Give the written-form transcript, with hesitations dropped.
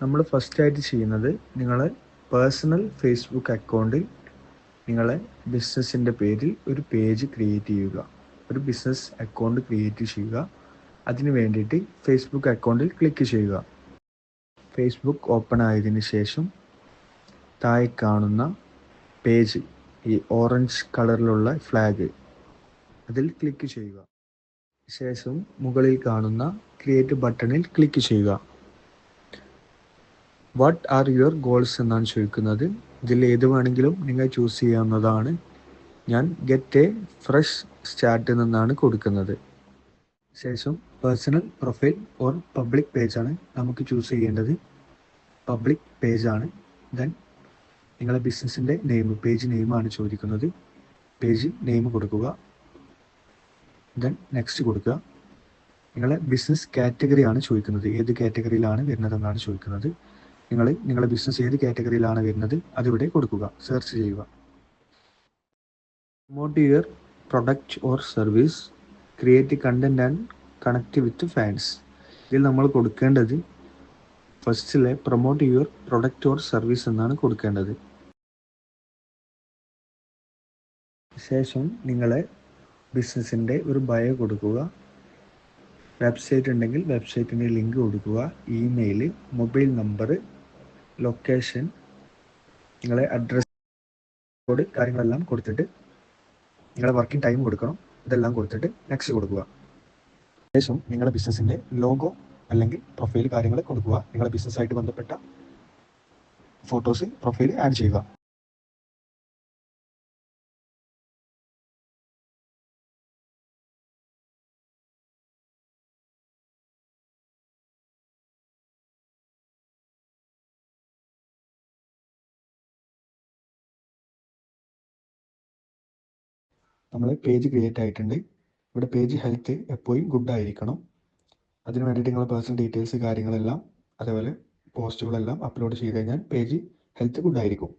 നമ്മൾ ഫസ്റ്റായിട്ട് ചെയ്യുന്നത് നിങ്ങളെ പേഴ്സണൽ ഫേസ്ബുക്ക് അക്കൗണ്ടിൽ നിങ്ങളെ ബിസിനസ്സിൻ്റെ പേരിൽ ഒരു പേജ് ക്രിയേറ്റ് ചെയ്യുക, ഒരു ബിസിനസ് അക്കൗണ്ട് ക്രിയേറ്റ് ചെയ്യുക. അതിന് വേണ്ടിയിട്ട് ഫേസ്ബുക്ക് അക്കൗണ്ടിൽ ക്ലിക്ക് ചെയ്യുക. ഫേസ്ബുക്ക് ഓപ്പൺ ആയതിനു ശേഷം താഴെ കാണുന്ന പേജ്, ഈ ഓറഞ്ച് കളറിലുള്ള ഫ്ലാഗ്, അതിൽ ക്ലിക്ക് ചെയ്യുക. ശേഷം മുകളിൽ കാണുന്ന ക്രിയേറ്റ് ബട്ടണിൽ ക്ലിക്ക് ചെയ്യുക. വാട്ട് ആർ യുവർ ഗോൾസ് എന്നാണ് ചോദിക്കുന്നത്. ഇതിൽ ഏത് വേണമെങ്കിലും നിങ്ങൾ ചൂസ് ചെയ്യാവുന്നതാണ്. ഞാൻ ഗെറ്റ് എ ഫ്രഷ് സ്റ്റാർട്ട് എന്നാണ് കൊടുക്കുന്നത്. ശേഷം പേഴ്സണൽ പ്രൊഫൈൽ ഓർ പബ്ലിക് പേജാണ് നമുക്ക് ചൂസ് ചെയ്യേണ്ടത്. പബ്ലിക് പേജാണ്. ദെൻ നിങ്ങളെ ബിസിനസ്സിൻ്റെ നെയിം, പേജ് നെയിമാണ് ചോദിക്കുന്നത്. പേജ് നെയിം കൊടുക്കുക. ദെൻ നെക്സ്റ്റ് കൊടുക്കുക. നിങ്ങളെ ബിസിനസ് കാറ്റഗറിയാണ് ചോദിക്കുന്നത്. ഏത് കാറ്റഗറിയിലാണ് വരുന്നതെന്നാണ് ചോദിക്കുന്നത്. നിങ്ങളുടെ ബിസിനസ് ഏത് കാറ്റഗറിയിലാണ് വരുന്നത് അതിവിടെ കൊടുക്കുക. സെർച്ച് ചെയ്യുക. Promote your product or service, create content and connect with fans. ഇതിൽ നമ്മൾ കൊടുക്കേണ്ടത് ഫസ്റ്റിലെ promote your product or service എന്നാണ് കൊടുക്കേണ്ടത്. ശേഷം നിങ്ങളെ ബിസിനസ്സിൻ്റെ ഒരു ബയോ കൊടുക്കുക. വെബ്സൈറ്റ് ഉണ്ടെങ്കിൽ വെബ്സൈറ്റിൻ്റെ ലിങ്ക് കൊടുക്കുക. ഇമെയിൽ, മൊബൈൽ നമ്പർ, ലൊക്കേഷൻ, നിങ്ങളെ അഡ്രസ്, കോഡ്, കാര്യങ്ങളെല്ലാം കൊടുത്തിട്ട് നിങ്ങളെ വർക്കിംഗ് ടൈം കൊടുക്കണം. ഇതെല്ലാം കൊടുത്തിട്ട് നെക്സ്റ്റ് കൊടുക്കുക. ശേഷം നിങ്ങളുടെ ബിസിനസ്സിൻ്റെ ലോഗോ അല്ലെങ്കിൽ പ്രൊഫൈൽ കാര്യങ്ങൾ കൊടുക്കുക. നിങ്ങളുടെ ബിസിനസ്സായിട്ട് ബന്ധപ്പെട്ട ഫോട്ടോസ് പ്രൊഫൈൽ ആഡ് ചെയ്യുക. നമ്മൾ പേജ് ക്രിയേറ്റ് ആയിട്ടുണ്ട്. ഇവിടെ പേജ് ഹെൽത്ത് എപ്പോഴും ഗുഡ് ആയിരിക്കണം. അതിന് വേണ്ടിയിട്ട് നിങ്ങൾ പേഴ്സണൽ ഡീറ്റെയിൽസ് കാര്യങ്ങളെല്ലാം, അതേപോലെ പോസ്റ്റുകളെല്ലാം അപ്ലോഡ് ചെയ്ത് കഴിഞ്ഞാൽ പേജ് ഹെൽത്ത് ഗുഡ് ആയിരിക്കും.